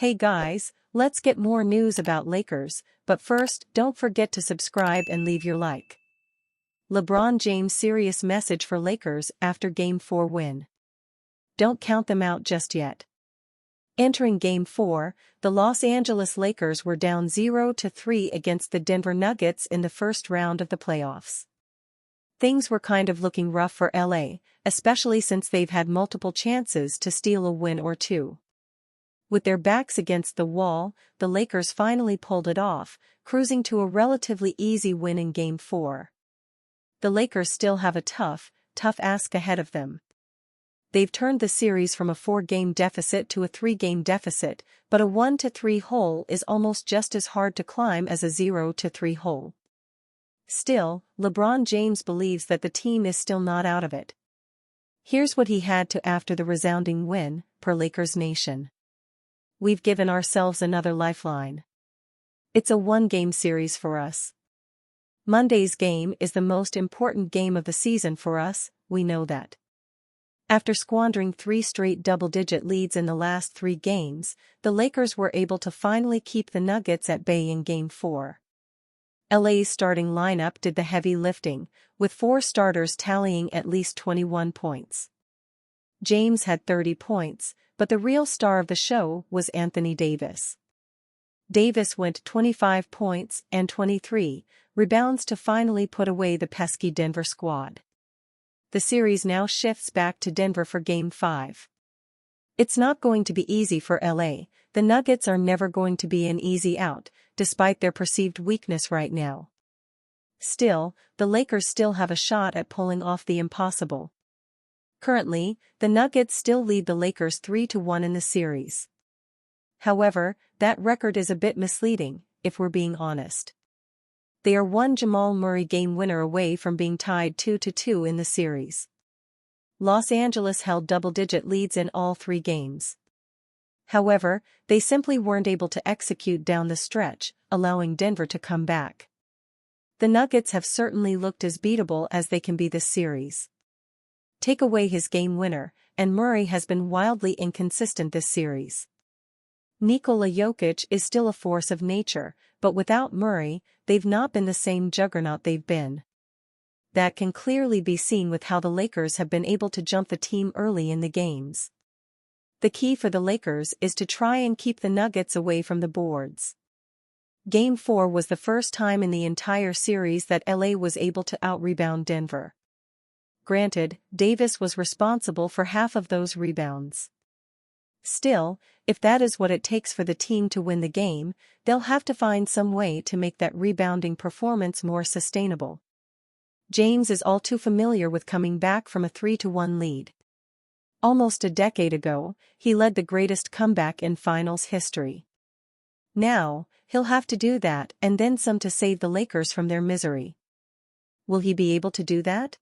Hey guys, let's get more news about Lakers, but first, don't forget to subscribe and leave your like. LeBron James' serious message for Lakers after Game 4 win. Don't count them out just yet. Entering Game 4, the Los Angeles Lakers were down 0-3 against the Denver Nuggets in the first round of the playoffs. Things were kind of looking rough for LA, especially since they've had multiple chances to steal a win or two. With their backs against the wall, the Lakers finally pulled it off, cruising to a relatively easy win in Game 4. The Lakers still have a tough ask ahead of them. They've turned the series from a 4-game deficit to a 3-game deficit, but a 1-3 hole is almost just as hard to climb as a 0-3 hole. Still, LeBron James believes that the team is still not out of it. Here's what he had to after the resounding win, per Lakers Nation. We've given ourselves another lifeline. It's a 1-game series for us. Monday's game is the most important game of the season for us, we know that. After squandering 3 straight double-digit leads in the last 3 games, the Lakers were able to finally keep the Nuggets at bay in Game 4. LA's starting lineup did the heavy lifting, with 4 starters tallying at least 21 points. James had 30 points, but the real star of the show was Anthony Davis. Davis went 25 points and 23 rebounds to finally put away the pesky Denver squad. The series now shifts back to Denver for Game 5. It's not going to be easy for LA. The Nuggets are never going to be an easy out, despite their perceived weakness right now. Still, the Lakers still have a shot at pulling off the impossible. Currently, the Nuggets still lead the Lakers 3-1 in the series. However, that record is a bit misleading, if we're being honest. They are one Jamal Murray game winner away from being tied 2-2 in the series. Los Angeles held double-digit leads in all 3 games. However, they simply weren't able to execute down the stretch, allowing Denver to come back. The Nuggets have certainly looked as beatable as they can be this series. Take away his game winner, and Murray has been wildly inconsistent this series. Nikola Jokic is still a force of nature, but without Murray, they've not been the same juggernaut they've been. That can clearly be seen with how the Lakers have been able to jump the team early in the games. The key for the Lakers is to try and keep the Nuggets away from the boards. Game 4 was the first time in the entire series that LA was able to out-rebound Denver. Granted, Davis was responsible for half of those rebounds. Still, if that is what it takes for the team to win the game, they'll have to find some way to make that rebounding performance more sustainable. James is all too familiar with coming back from a 3-1 lead. Almost a decade ago, he led the greatest comeback in finals history. Now, he'll have to do that and then some to save the Lakers from their misery. Will he be able to do that?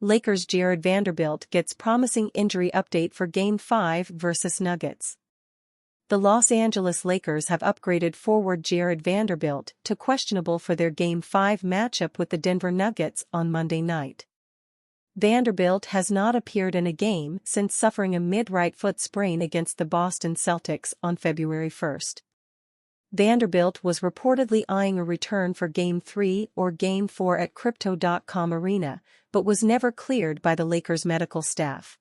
Lakers' Jared Vanderbilt gets promising injury update for Game 5 versus Nuggets. The Los Angeles Lakers have upgraded forward Jared Vanderbilt to questionable for their Game 5 matchup with the Denver Nuggets on Monday night. Vanderbilt has not appeared in a game since suffering a mid-right foot sprain against the Boston Celtics on February 1. Vanderbilt was reportedly eyeing a return for Game 3 or Game 4 at Crypto.com Arena, but was never cleared by the Lakers' medical staff.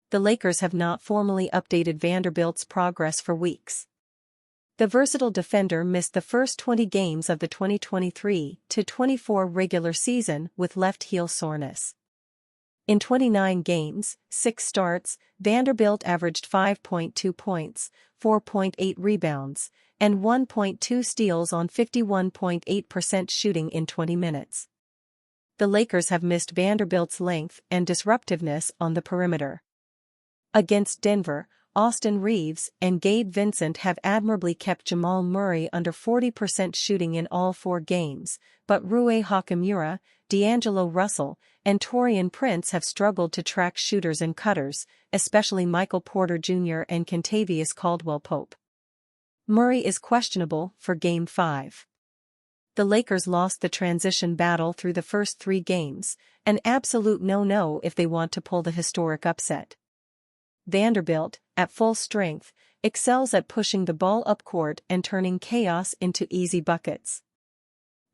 The Lakers have not formally updated Vanderbilt's progress for weeks. The versatile defender missed the first 20 games of the 2023-24 regular season with left heel soreness. In 29 games, 6 starts, Vanderbilt averaged 5.2 points, 4.8 rebounds, and 1.2 steals on 51.8% shooting in 20 minutes. The Lakers have missed Vanderbilt's length and disruptiveness on the perimeter. Against Denver, Austin Reeves and Gabe Vincent have admirably kept Jamal Murray under 40% shooting in all 4 games, but Rui Hachimura, D'Angelo Russell, and Taurean Prince have struggled to track shooters and cutters, especially Michael Porter Jr. and Kentavious Caldwell-Pope. Murray is questionable for Game 5. The Lakers lost the transition battle through the first 3 games, an absolute no-no if they want to pull the historic upset. Vanderbilt, at full strength, excels at pushing the ball up court and turning chaos into easy buckets.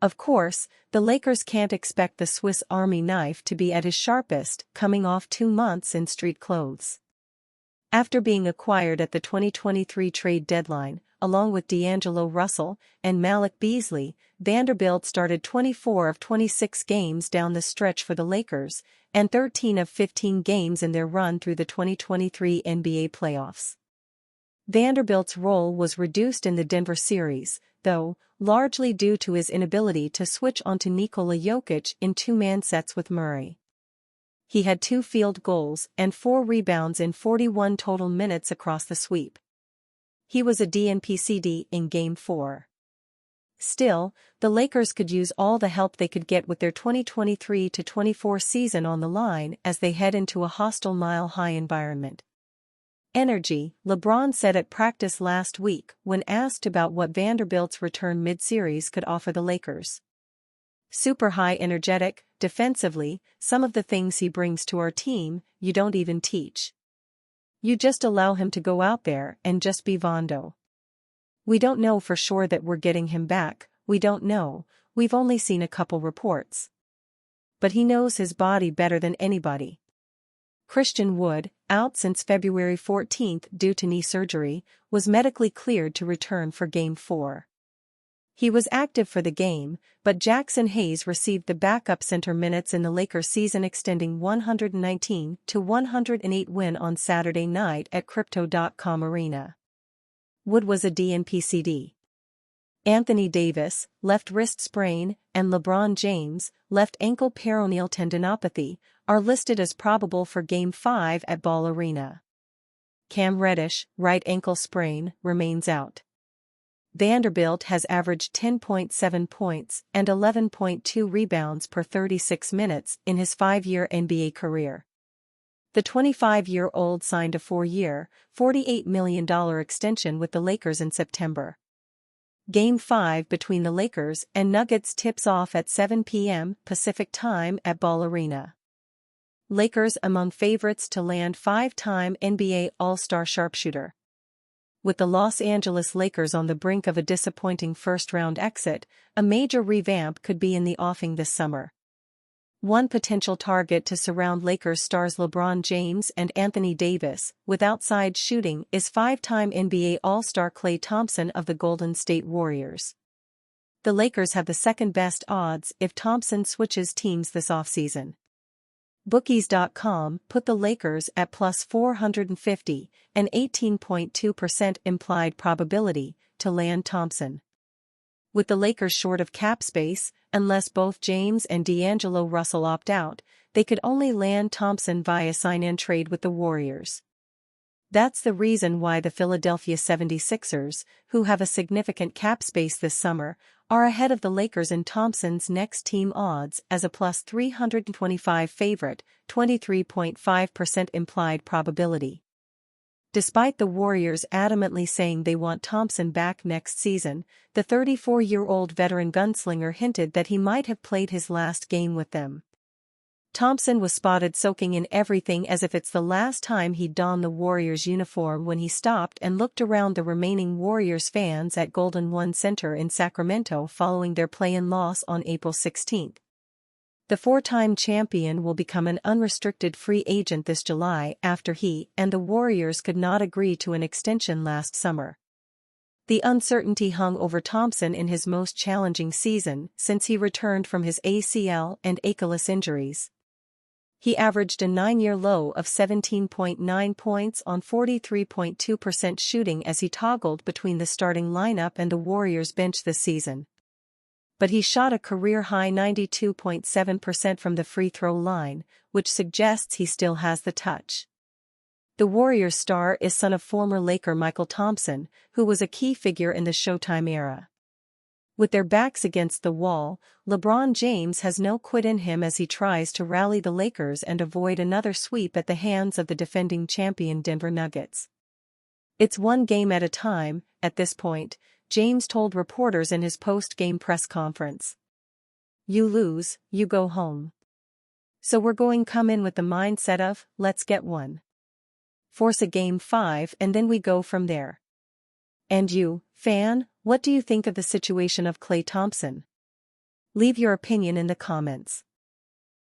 Of course, the Lakers can't expect the Swiss Army knife to be at his sharpest, coming off 2 months in street clothes. After being acquired at the 2023 trade deadline, along with D'Angelo Russell and Malik Beasley, Vanderbilt started 24 of 26 games down the stretch for the Lakers, and 13 of 15 games in their run through the 2023 NBA playoffs. Vanderbilt's role was reduced in the Denver series, though, largely due to his inability to switch onto Nikola Jokic in two-man sets with Murray. He had 2 field goals and 4 rebounds in 41 total minutes across the sweep. He was a DNP-CD in Game 4. Still, the Lakers could use all the help they could get with their 2023-24 season on the line as they head into a hostile mile-high environment. Energy, LeBron said at practice last week when asked about what Vanderbilt's return mid-series could offer the Lakers. Super high energetic, defensively, some of the things he brings to our team, you don't even teach. You just allow him to go out there and just be Vondo. We don't know for sure that we're getting him back, we don't know, we've only seen a couple reports. But he knows his body better than anybody. Christian Wood, out since February 14 due to knee surgery, was medically cleared to return for Game 4. He was active for the game, but Jackson Hayes received the backup center minutes in the Lakers' season-extending 119-108 win on Saturday night at Crypto.com Arena. Wood was a DNP-CD. Anthony Davis, left wrist sprain, and LeBron James, left ankle peroneal tendinopathy, are listed as probable for Game 5 at Ball Arena. Cam Reddish, right ankle sprain, remains out. Vanderbilt has averaged 10.7 points and 11.2 rebounds per 36 minutes in his 5-year NBA career. The 25-year-old signed a 4-year, $48 million extension with the Lakers in September. Game 5 between the Lakers and Nuggets tips off at 7 p.m. Pacific Time at Ball Arena. Lakers among favorites to land 5-time NBA All-Star sharpshooter. With the Los Angeles Lakers on the brink of a disappointing first-round exit, a major revamp could be in the offing this summer. One potential target to surround Lakers stars LeBron James and Anthony Davis with outside shooting is 5-time NBA All-Star Klay Thompson of the Golden State Warriors. The Lakers have the second-best odds if Thompson switches teams this offseason. Bookies.com put the Lakers at plus 450, an 18.2% implied probability to land Thompson. With the Lakers short of cap space, unless both James and D'Angelo Russell opt out, they could only land Thompson via sign-and trade with the Warriors. That's the reason why the Philadelphia 76ers, who have a significant cap space this summer, are ahead of the Lakers in Thompson's next team odds as a plus 325 favorite, 23.5% implied probability. Despite the Warriors adamantly saying they want Thompson back next season, the 34-year-old veteran gunslinger hinted that he might have played his last game with them. Thompson was spotted soaking in everything as if it's the last time he'd don the Warriors uniform when he stopped and looked around the remaining Warriors fans at Golden One Center in Sacramento following their play-in loss on April 16. The 4-time champion will become an unrestricted free agent this July after he and the Warriors could not agree to an extension last summer. The uncertainty hung over Thompson in his most challenging season since he returned from his ACL and Achilles injuries. He averaged a 9-year low of 17.9 points on 43.2% shooting as he toggled between the starting lineup and the Warriors bench this season. But he shot a career-high 92.7% from the free throw line, which suggests he still has the touch. The Warriors star is son of former Laker Michael Thompson, who was a key figure in the Showtime era. With their backs against the wall, LeBron James has no quit in him as he tries to rally the Lakers and avoid another sweep at the hands of the defending champion Denver Nuggets. It's one game at a time, at this point, James told reporters in his post-game press conference. You lose, you go home. So we're going come in with the mindset of, let's get one. force a Game 5 and then we go from there. And you, fan, what do you think of the situation of Klay Thompson? Leave your opinion in the comments.